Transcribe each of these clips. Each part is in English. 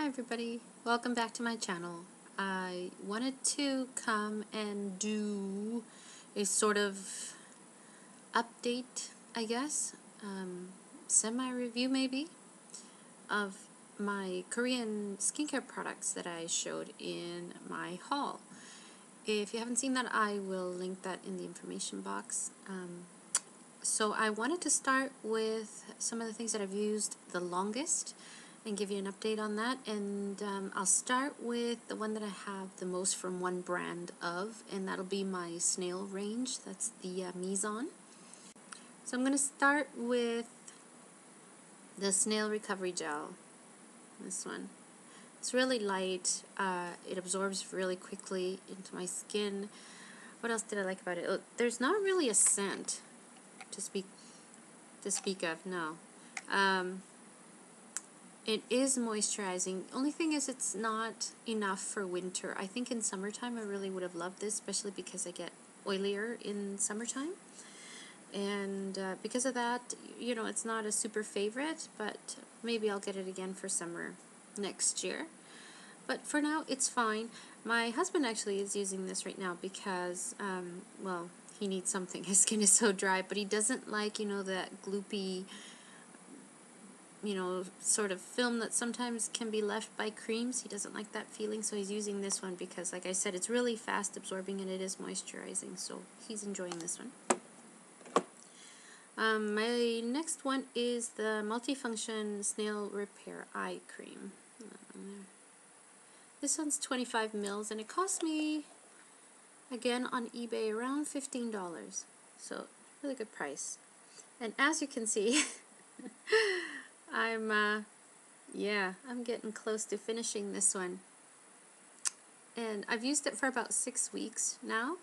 everybody, welcome back to my channel. I wanted to come and do a sort of update, I guess, semi-review maybe, of my Korean skincare products that I showed in my haul. If you haven't seen that, I will link that in the information box. So I wanted to start with some of the things that I've used the longest and give you an update on that, and I'll start with the one that I have the most from one brand of, and that'll be my snail range. That's the Mizon. So I'm going to start with the snail recovery gel, this one. It's really light, it absorbs really quickly into my skin. What else did I like about it? Oh, there's not really a scent to speak of, no. It is moisturizing. Only thing is it's not enough for winter. I think in summertime I really would have loved this, especially because I get oilier in summertime. And because of that, you know, it's not a super favorite, but maybe I'll get it again for summer next year. But for now, it's fine. My husband actually is using this right now because, well, he needs something. His skin is so dry, but he doesn't like, you know, that gloopy, you know, sort of film that sometimes can be left by creams. He doesn't like that feeling, so he's using this one because, like I said, it's really fast absorbing and it is moisturizing, so he's enjoying this one. My next one is the Multifunction Snail Repair Eye Cream. This one's 25 mils and it cost me, again on eBay, around $15, so really good price. And as you can see, I'm getting close to finishing this one. And I've used it for about 6 weeks now,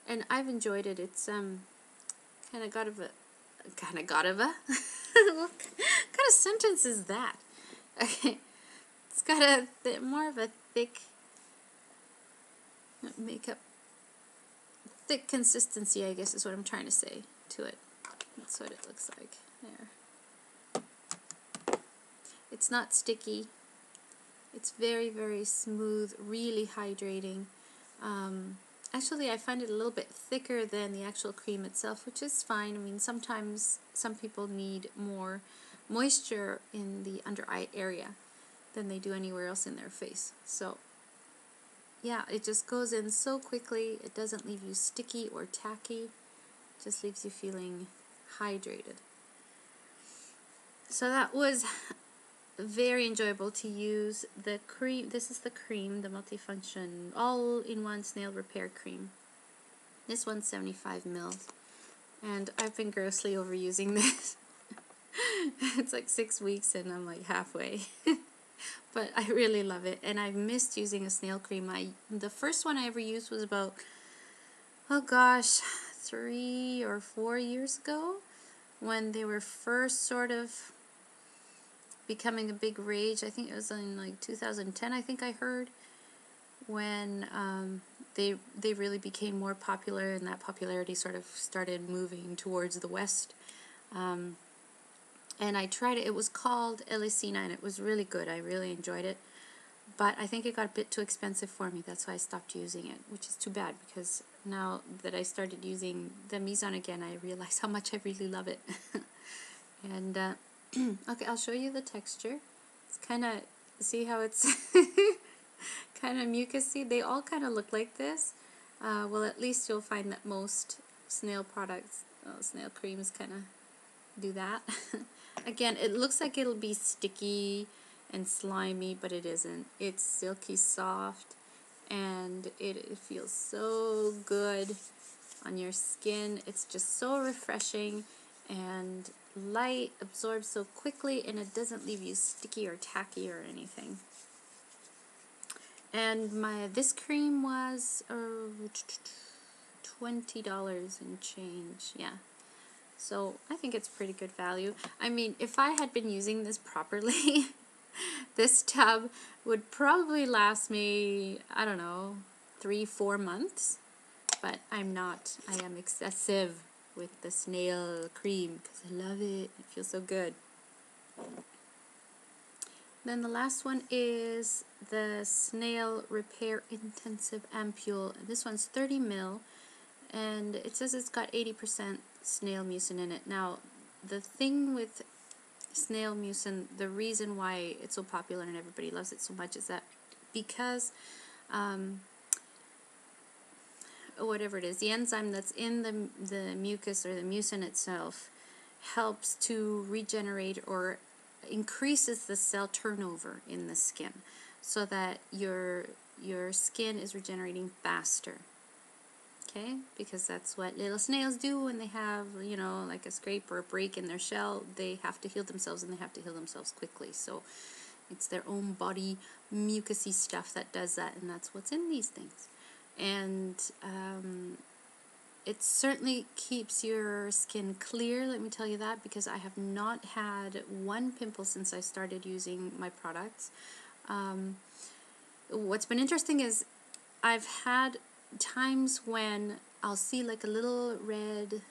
and I've enjoyed it. It's what kind of sentence is that? Okay, it's got more of a thick thick consistency, I guess is what I'm trying to say to it. That's what it looks like there. It's not sticky. It's very, very smooth, really hydrating. Actually, I find it a little bit thicker than the actual cream itself, which is fine. I mean, sometimes some people need more moisture in the under eye area than they do anywhere else in their face. So, yeah, it just goes in so quickly. It doesn't leave you sticky or tacky. It just leaves you feeling hydrated. So that was very enjoyable to use. The cream, this is the cream, the Multifunction all-in-one snail repair cream. This one's 75 mils, and I've been grossly overusing this. It's like 6 weeks and I'm like halfway. But I really love it, and I've missed using a snail cream. The first one I ever used was about, oh gosh, 3 or 4 years ago, when they were first sort of becoming a big rage. I think it was in like 2010, I think I heard, when they really became more popular, and that popularity sort of started moving towards the West. And I tried it. It was called Elisina, and it was really good. I really enjoyed it. But I think it got a bit too expensive for me. That's why I stopped using it, which is too bad, because now that I started using the Mizon again, I realize how much I really love it. And okay, I'll show you the texture. It's kind of, see how it's kind of mucousy? They all kind of look like this. Well, at least you'll find that most snail products, snail creams kind of do that. Again, it looks like it'll be sticky and slimy, but it isn't. It's silky soft, and it feels so good on your skin. It's just so refreshing and light, absorbs so quickly, and it doesn't leave you sticky or tacky or anything. And this cream was $20 and change, yeah. So I think it's pretty good value. I mean, if I had been using this properly, this tub would probably last me, I don't know, 3-4 months. But I'm not. I am excessive with the snail cream because I love it. It feels so good. Then the last one is the Snail Repair Intensive Ampule. This one's 30 ml, and it says it's got 80% snail mucin in it. Now, the thing with snail mucin, the reason why it's so popular and everybody loves it so much is that because whatever it is, the enzyme that's in the mucus or the mucin itself helps to regenerate or increases the cell turnover in the skin so that your skin is regenerating faster. Okay, because that's what little snails do when they have, you know, like a scrape or a break in their shell. They have to heal themselves, and they have to heal themselves quickly. So it's their own body mucusy stuff that does that, and that's what's in these things. And it certainly keeps your skin clear, let me tell you that, because I have not had one pimple since I started using my products. What's been interesting is I've had times when I'll see like a little red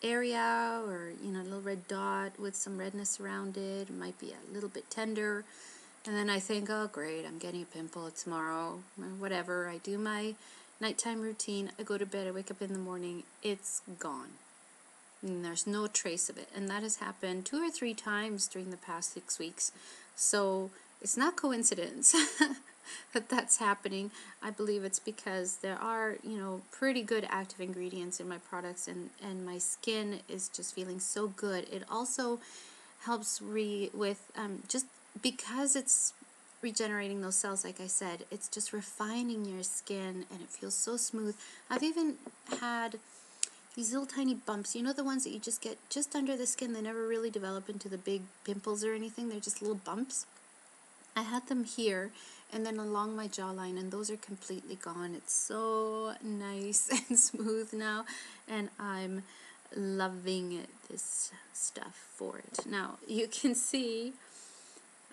area, or you know, a little red dot with some redness around it. It might be a little bit tender, and then I think, oh great, I'm getting a pimple tomorrow, or whatever. I do my nighttime routine, I go to bed, I wake up in the morning, it's gone. And there's no trace of it. And that has happened 2 or 3 times during the past 6 weeks. So it's not coincidence that that's happening. I believe it's because there are, you know, pretty good active ingredients in my products, and my skin is just feeling so good. It also helps with just because it's regenerating those cells, like I said, it's just refining your skin, and it feels so smooth. I've even had these little tiny bumps, you know, the ones that you just get just under the skin. They never really develop into the big pimples or anything. They're just little bumps. I had them here and then along my jawline, and those are completely gone. It's so nice and smooth now, and I'm loving it, this stuff for it. Now you can see,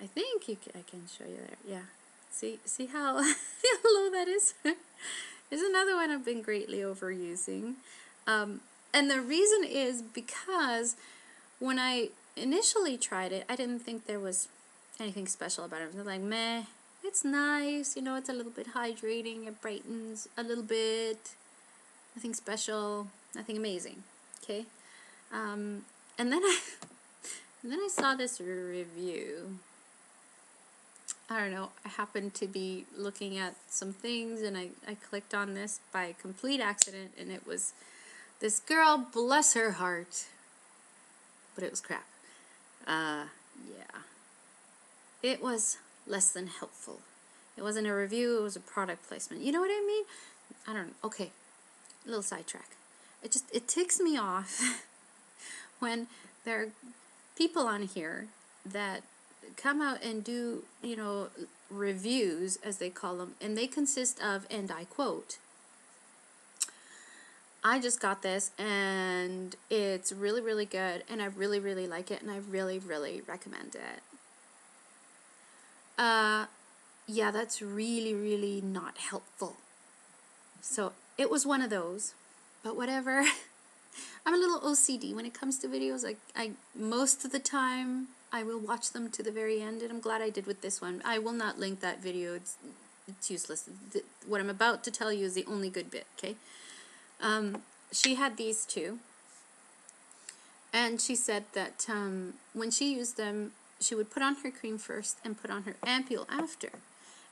I think I can show you there. Yeah, see how low that is. There's another one I've been greatly overusing, and the reason is because when I initially tried it, I didn't think there was anything special about it. I was like, meh, it's nice, you know, it's a little bit hydrating, it brightens a little bit, nothing special, nothing amazing, okay? And then I saw this review. I don't know, I happened to be looking at some things, and I clicked on this by complete accident, and it was this girl, bless her heart, but it was crap. Yeah. It was less than helpful. It wasn't a review, it was a product placement. You know what I mean? I don't know. Okay, a little sidetrack. It ticks me off when there are people on here that come out and do, you know, reviews, as they call them, and they consist of, and I quote, I just got this and it's really, really good, and I really, really like it, and I really, really recommend it. Yeah, that's really, really not helpful. So it was one of those, but whatever. I'm a little OCD when it comes to videos. I most of the time I will watch them to the very end, and I'm glad I did with this one. I will not link that video. It's useless. What I'm about to tell you is the only good bit, okay? She had these two, and she said that when she used them, she would put on her cream first and put on her ampule after.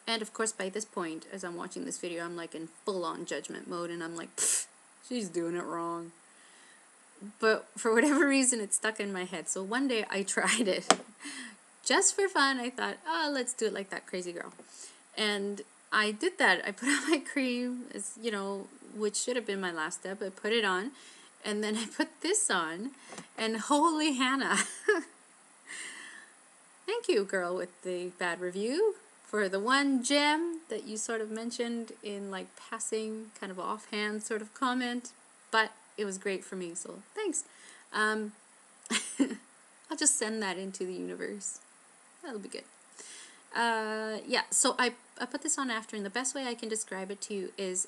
And of course, by this point, as I'm watching this video, I'm like in full-on judgment mode, and I'm like, she's doing it wrong. But for whatever reason, it stuck in my head. So one day I tried it. Just for fun, I thought, oh, let's do it like that crazy girl. And I did that. I put on my cream, as you know, which should have been my last step. I put it on, and then I put this on, and holy Hannah. Thank you, girl with the bad review, for the one gem that you sort of mentioned in like passing, kind of offhand sort of comment, but it was great for me, so thanks. I'll just send that into the universe. That'll be good. Yeah, so I put this on after, and the best way I can describe it to you is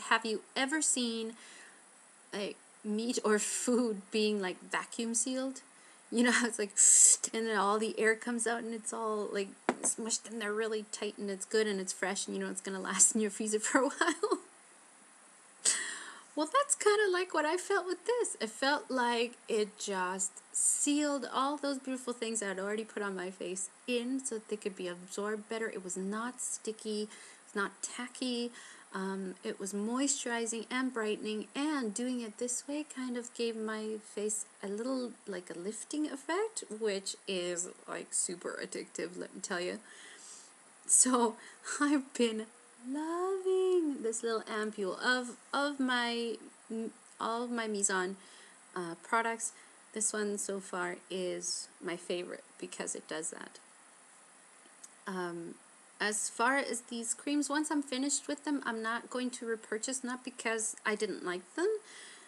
have you ever seen like meat or food being like vacuum sealed? You know how it's like, and then all the air comes out and it's all like smushed in there really tight, and it's good and it's fresh, and you know it's gonna last in your freezer for a while. Well, that's kind of like what I felt with this. It felt like it just sealed all those beautiful things I had already put on my face in so that they could be absorbed better. It was not sticky, it's not tacky. It was moisturizing and brightening, and doing it this way kind of gave my face a little like a lifting effect, which is like super addictive, let me tell you. So I've been loving this little ampule of my all of my Mise-en products. This one so far is my favorite because it does that. As far as these creams, once I'm finished with them, I'm not going to repurchase, not because I didn't like them,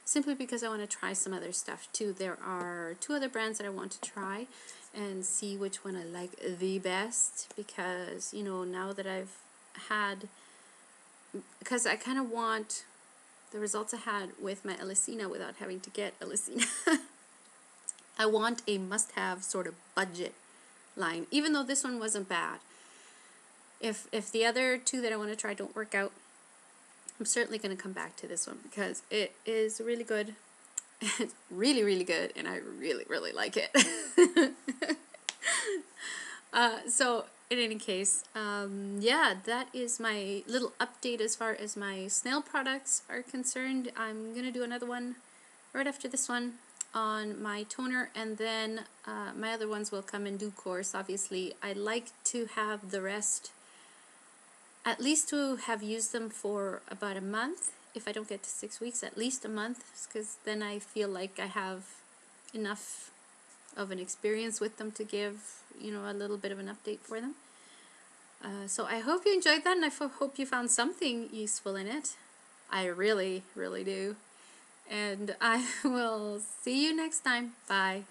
simply because I want to try some other stuff too. There are 2 other brands that I want to try and see which one I like the best, because, you know, now that I've had, because I kind of want the results I had with my Elisina without having to get Elisina. I want a must-have sort of budget line, even though this one wasn't bad. If the other 2 that I want to try don't work out, I'm certainly going to come back to this one because it is really good. It's really, really good, and I really, really like it. So, in any case, yeah, that is my little update as far as my snail products are concerned. I'm going to do another one right after this one on my toner, and then my other ones will come in due course. Obviously, I like to have the rest, at least to have used them for about a month. If I don't get to 6 weeks, at least a month, because then I feel like I have enough of an experience with them to give, you know, a little bit of an update for them. So I hope you enjoyed that, and I hope you found something useful in it. I really, really do. And I will see you next time. Bye.